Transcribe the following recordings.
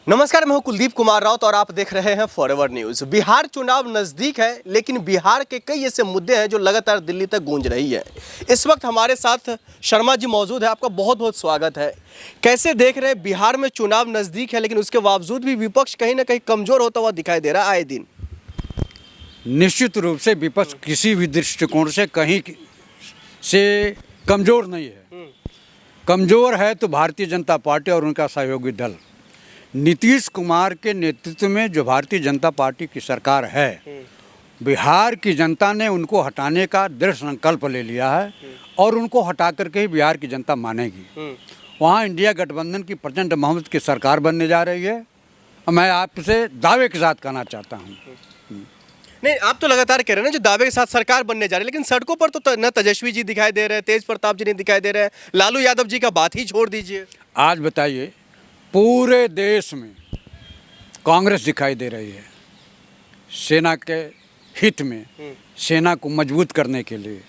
नमस्कार, मैं हूं कुलदीप कुमार राउत और आप देख रहे हैं फॉरएवर न्यूज। बिहार चुनाव नजदीक है, लेकिन बिहार के कई ऐसे मुद्दे हैं जो लगातार दिल्ली तक गूंज रही है। इस वक्त हमारे साथ शर्मा जी मौजूद है, आपका बहुत बहुत स्वागत है। कैसे देख रहे हैं, बिहार में चुनाव नजदीक है लेकिन उसके बावजूद भी विपक्ष कहीं ना कहीं कमजोर होता हुआ दिखाई दे रहा है आए दिन। निश्चित रूप से विपक्ष किसी भी दृष्टिकोण से कहीं से कमज़ोर नहीं है। कमज़ोर है तो भारतीय जनता पार्टी और उनका सहयोगी दल। नीतीश कुमार के नेतृत्व में जो भारतीय जनता पार्टी की सरकार है, बिहार की जनता ने उनको हटाने का दृढ़ संकल्प ले लिया है और उनको हटा करके ही बिहार की जनता मानेगी। वहाँ इंडिया गठबंधन की प्रचंड बहुमत की सरकार बनने जा रही है। मैं आपसे दावे के साथ कहना चाहता हूँ। नहीं, आप तो लगातार कह रहे हैं ना, जो दावे के साथ सरकार बनने जा रही है, लेकिन सड़कों पर तो न तेजस्वी जी दिखाई दे रहे हैं, तेज प्रताप जी नहीं दिखाई दे रहे हैं, लालू यादव जी का बात ही छोड़ दीजिए। आज बताइए, पूरे देश में कांग्रेस दिखाई दे रही है। सेना के हित में, सेना को मजबूत करने के लिए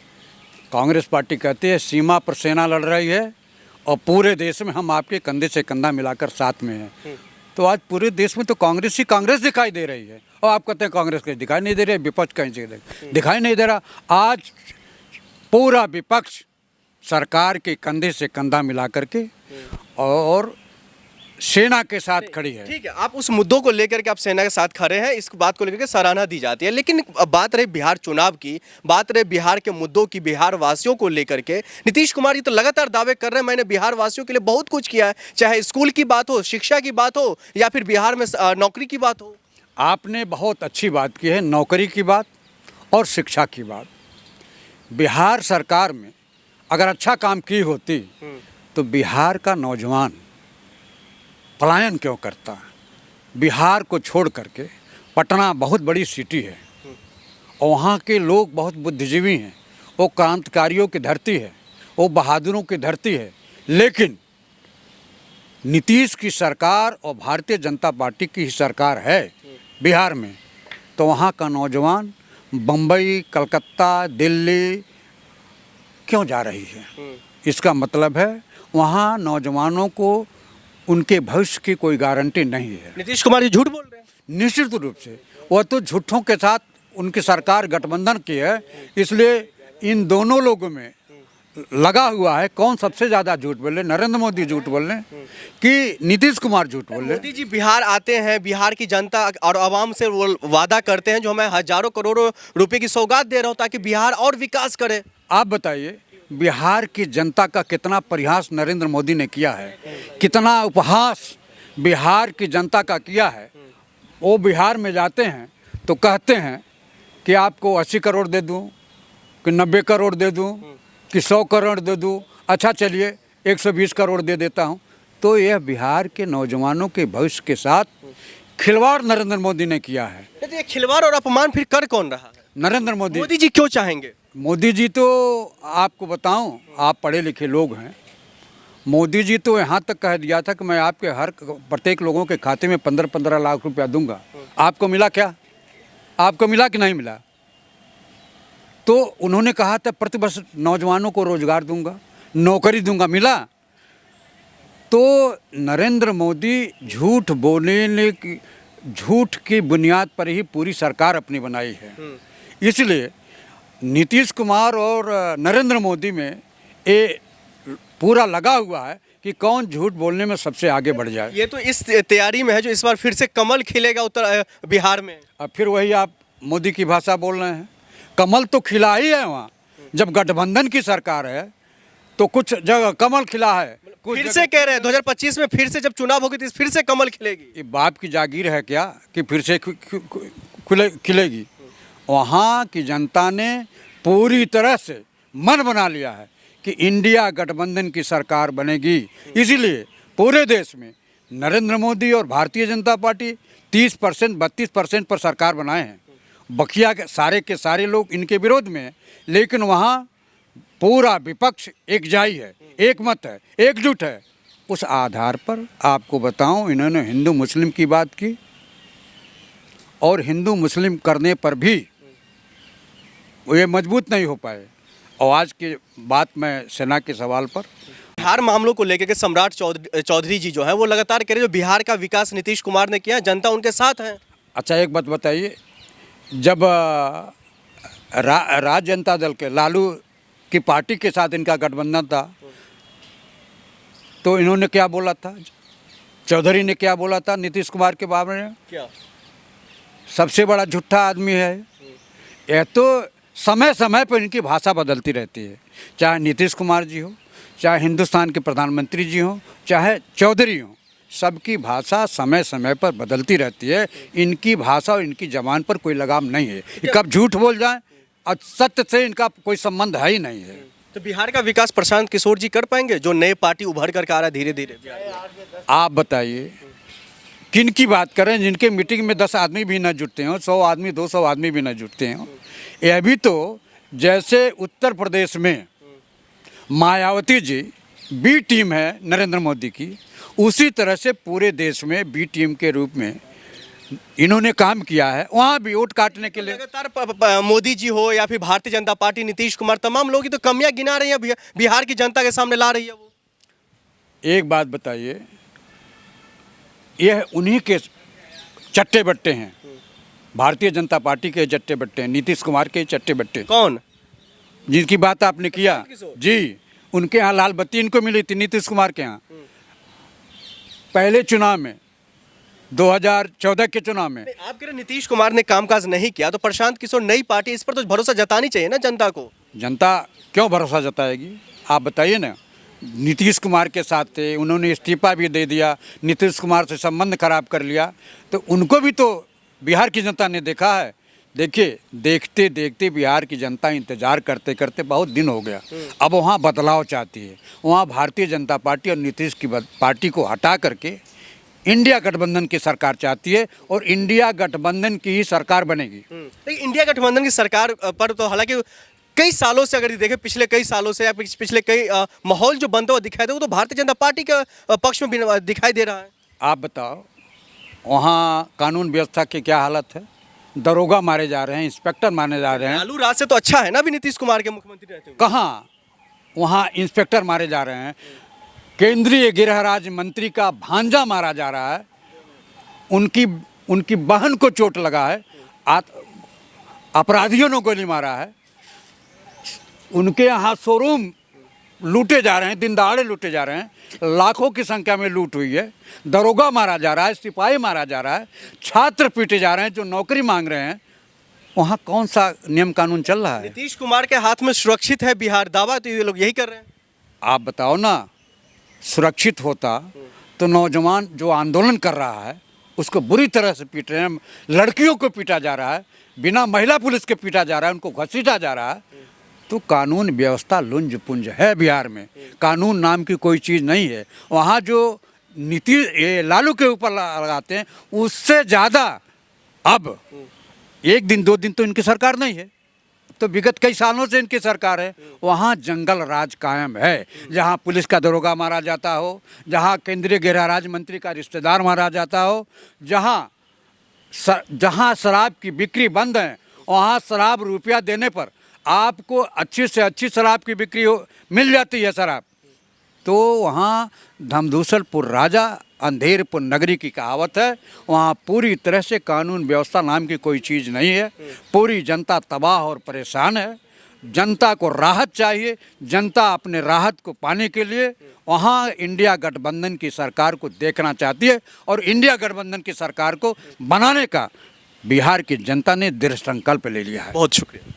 कांग्रेस पार्टी कहती है सीमा पर सेना लड़ रही है और पूरे देश में हम आपके कंधे से कंधा मिलाकर साथ में हैं। तो आज पूरे देश में तो कांग्रेस ही कांग्रेस दिखाई दे रही है और आप कहते हैं कांग्रेस कहीं दिखाई नहीं दे रही है, विपक्ष कहीं से दिखाई नहीं दे रहा। आज पूरा विपक्ष सरकार के कंधे से कंधा मिला करके और सेना के साथ खड़ी है। ठीक है, आप उस मुद्दों को लेकर के आप सेना के साथ खड़े हैं, इस बात को लेकर के सराहना दी जाती है। लेकिन अब बात रही बिहार चुनाव की, बात रही बिहार के मुद्दों की, बिहार वासियों को लेकर के नीतीश कुमार जी तो लगातार दावे कर रहे हैं मैंने बिहार वासियों के लिए बहुत कुछ किया है, चाहे स्कूल की बात हो, शिक्षा की बात हो या फिर बिहार में नौकरी की बात हो। आपने बहुत अच्छी बात की है, नौकरी की बात और शिक्षा की बात। बिहार सरकार में अगर अच्छा काम की होती तो बिहार का नौजवान पलायन क्यों करता है। बिहार को छोड़ करके पटना बहुत बड़ी सिटी है और वहाँ के लोग बहुत बुद्धिजीवी हैं, वो क्रांतिकारियों की धरती है, वो बहादुरों की धरती है। लेकिन नीतीश की सरकार और भारतीय जनता पार्टी की ही सरकार है बिहार में, तो वहाँ का नौजवान बम्बई, कलकत्ता, दिल्ली क्यों जा रही है। इसका मतलब है वहाँ नौजवानों को उनके भविष्य की कोई गारंटी नहीं है। नीतीश कुमार जी झूठ बोल रहे हैं। निश्चित रूप से वह तो झूठों के साथ उनकी सरकार गठबंधन की है, इसलिए इन दोनों लोगों में लगा हुआ है कौन सबसे ज़्यादा झूठ बोले। नरेंद्र मोदी झूठ बोल रहे हैं कि नीतीश कुमार झूठ बोल रहे हैं। मोदी जी बिहार आते हैं, बिहार की जनता और आवाम से वो वादा करते हैं जो हमें हजारों करोड़ों रुपए की सौगात दे रहा हो ताकि बिहार और विकास करे। आप बताइए, बिहार की जनता का कितना प्रयास नरेंद्र मोदी ने किया है, कितना उपहास बिहार की जनता का किया है। वो बिहार में जाते हैं तो कहते हैं कि आपको 80 करोड़ दे दूं, कि 90 करोड़ दे दूं, कि 100 करोड़ दे दूं। अच्छा चलिए 120 करोड़ दे देता हूं। तो यह बिहार के नौजवानों के भविष्य के साथ खिलवाड़ नरेंद्र मोदी ने किया है। तो ये खिलवाड़ और अपमान फिर कर कौन रहा है? नरेंद्र मोदी। मोदी जी क्यों चाहेंगे? मोदी जी तो आपको बताऊं, आप पढ़े लिखे लोग हैं। मोदी जी तो यहाँ तक कह दिया था कि मैं आपके हर प्रत्येक लोगों के खाते में 15-15 लाख रुपया दूंगा। आपको मिला क्या? आपको मिला कि नहीं मिला? तो उन्होंने कहा था प्रतिवर्ष नौजवानों को रोजगार दूंगा, नौकरी दूंगा। मिला? तो नरेंद्र मोदी झूठ बोलने की, झूठ की बुनियाद पर ही पूरी सरकार अपनी बनाई है। इसलिए नीतीश कुमार और नरेंद्र मोदी में ये पूरा लगा हुआ है कि कौन झूठ बोलने में सबसे आगे बढ़ जाए। ये तो इस तैयारी में है जो इस बार फिर से कमल खिलेगा उत्तर बिहार में। अब फिर वही आप मोदी की भाषा बोल रहे हैं। कमल तो खिला ही है वहाँ। जब गठबंधन की सरकार है तो कुछ जगह कमल खिला है, फिर से कह रहे हैं 2025 में फिर से जब चुनाव होगी तो फिर से कमल खिलेगी। ये बाप की जागीर है क्या कि फिर से खिलेगी। वहाँ की जनता ने पूरी तरह से मन बना लिया है कि इंडिया गठबंधन की सरकार बनेगी। इसीलिए पूरे देश में नरेंद्र मोदी और भारतीय जनता पार्टी 30% 32% पर सरकार बनाए हैं। बकिया के सारे लोग इनके विरोध में हैं, लेकिन वहाँ पूरा विपक्ष एकजाई है, एक मत है, एकजुट है। उस आधार पर आपको बताऊं, इन्होंने हिंदू मुस्लिम की बात की और हिंदू मुस्लिम करने पर भी ये मजबूत नहीं हो पाए। और आज की बात मैं सेना के सवाल पर, बिहार मामलों को लेकर के सम्राट चौधरी जी जो है वो लगातार कह रहे जो बिहार का विकास नीतीश कुमार ने किया, जनता उनके साथ है। अच्छा एक बात बताइए, जब राज जनता दल के लालू की पार्टी के साथ इनका गठबंधन था तो इन्होंने क्या बोला था, चौधरी ने क्या बोला था नीतीश कुमार के बारे में? क्या? सबसे बड़ा झूठा आदमी है। यह तो समय समय पर इनकी भाषा बदलती रहती है, चाहे नीतीश कुमार जी हो, चाहे हिंदुस्तान के प्रधानमंत्री जी हो, चाहे चौधरी हो, सबकी भाषा समय समय पर बदलती रहती है। इनकी भाषा और इनकी ज़बान पर कोई लगाम नहीं है। ये कब झूठ बोल जाए और सत्य से इनका कोई संबंध है ही नहीं है। तो बिहार का विकास प्रशांत किशोर जी कर पाएंगे, जो नए पार्टी उभर कर आ रहा है धीरे धीरे? आप बताइए किन की बात करें, जिनके मीटिंग में 10 आदमी भी न जुटते हों, 100 आदमी 200 आदमी भी न जुटते हों। यह भी तो जैसे उत्तर प्रदेश में मायावती जी बी टीम है नरेंद्र मोदी की, उसी तरह से पूरे देश में बी टीम के रूप में इन्होंने काम किया है। वहाँ भी वोट काटने के लिए लगातार मोदी जी हो या फिर भारतीय जनता पार्टी, नीतीश कुमार, तमाम लोग ही तो कमियां गिना रही हैं, बिहार की जनता के सामने ला रही है वो। एक बात बताइए, यह उन्हीं के चट्टे बट्टे हैं, भारतीय जनता पार्टी के चट्टे बट्टे हैं, नीतीश कुमार के चट्टे बट्टे। कौन? जिनकी बात आपने किया जी, उनके यहाँ लाल बत्ती इनको मिली थी, नीतीश कुमार के यहाँ पहले चुनाव में, 2014 के चुनाव में। आप कह रहे नीतीश कुमार ने कामकाज नहीं किया तो प्रशांत किशोर नई पार्टी, इस पर तो भरोसा जतानी चाहिए ना जनता को। जनता क्यों भरोसा जताएगी, आप बताइए ना। नीतीश कुमार के साथ थे, उन्होंने इस्तीफा भी दे दिया, नीतीश कुमार से संबंध खराब कर लिया, तो उनको भी तो बिहार की जनता ने देखा है। देखिए, देखते देखते बिहार की जनता इंतजार करते करते बहुत दिन हो गया। अब वहाँ बदलाव चाहती है, वहाँ भारतीय जनता पार्टी और नीतीश की पार्टी को हटा करके इंडिया गठबंधन की सरकार चाहती है और इंडिया गठबंधन की ही सरकार बनेगी। लेकिन इंडिया गठबंधन की सरकार पर तो हालांकि कई सालों से अगर देखें, पिछले कई सालों से या पिछले कई माहौल जो बनता हुआ दिखाई दे वो तो भारतीय जनता पार्टी के पक्ष में भी दिखाई दे रहा है। आप बताओ वहाँ कानून व्यवस्था की क्या हालत है? दरोगा मारे जा रहे हैं, इंस्पेक्टर मारे जा रहे हैं। लालू राज से तो अच्छा है ना अभी नीतीश कुमार के मुख्यमंत्री रहते हुए। कहाँ वहाँ इंस्पेक्टर मारे जा रहे हैं, केंद्रीय गृह राज्य मंत्री का भांजा मारा जा रहा है, उनकी बहन को चोट लगा है, अपराधियों ने गोली मारा है, उनके यहाँ शोरूम लूटे जा रहे हैं, दिन दहाड़े लूटे जा रहे हैं, लाखों की संख्या में लूट हुई है, दरोगा मारा जा रहा है, सिपाही मारा जा रहा है, छात्र पीटे जा रहे हैं जो नौकरी मांग रहे हैं। वहाँ कौन सा नियम कानून चल रहा है? नीतीश कुमार के हाथ में सुरक्षित है बिहार, दावा तो ये लोग यही कर रहे हैं। आप बताओ ना, सुरक्षित होता तो नौजवान जो आंदोलन कर रहा है उसको बुरी तरह से पीट रहे हैं, लड़कियों को पीटा जा रहा है, बिना महिला पुलिस के पीटा जा रहा है, उनको घसीटा जा रहा है। तो कानून व्यवस्था लुंज पुंज है बिहार में, कानून नाम की कोई चीज़ नहीं है। वहाँ जो नीति ये लालू के ऊपर लगाते हैं उससे ज़्यादा अब 1 दिन 2 दिन तो इनकी सरकार नहीं है, तो विगत कई सालों से इनकी सरकार है। वहाँ जंगल राज कायम है, जहाँ पुलिस का दरोगा मारा जाता हो, जहाँ केंद्रीय गृह राज्य मंत्री का रिश्तेदार मारा जाता हो, जहाँ शराब की बिक्री बंद है, वहाँ शराब रुपया देने पर आपको अच्छी से अच्छी शराब की बिक्री मिल जाती है शराब। तो वहाँ धमधूसलपुर राजा अंधेरपुर नगरी की कहावत है, वहाँ पूरी तरह से कानून व्यवस्था नाम की कोई चीज़ नहीं है। पूरी जनता तबाह और परेशान है, जनता को राहत चाहिए, जनता अपने राहत को पाने के लिए वहाँ इंडिया गठबंधन की सरकार को देखना चाहती है और इंडिया गठबंधन की सरकार को बनाने का बिहार की जनता ने दृढ़ संकल्प ले लिया है। बहुत शुक्रिया।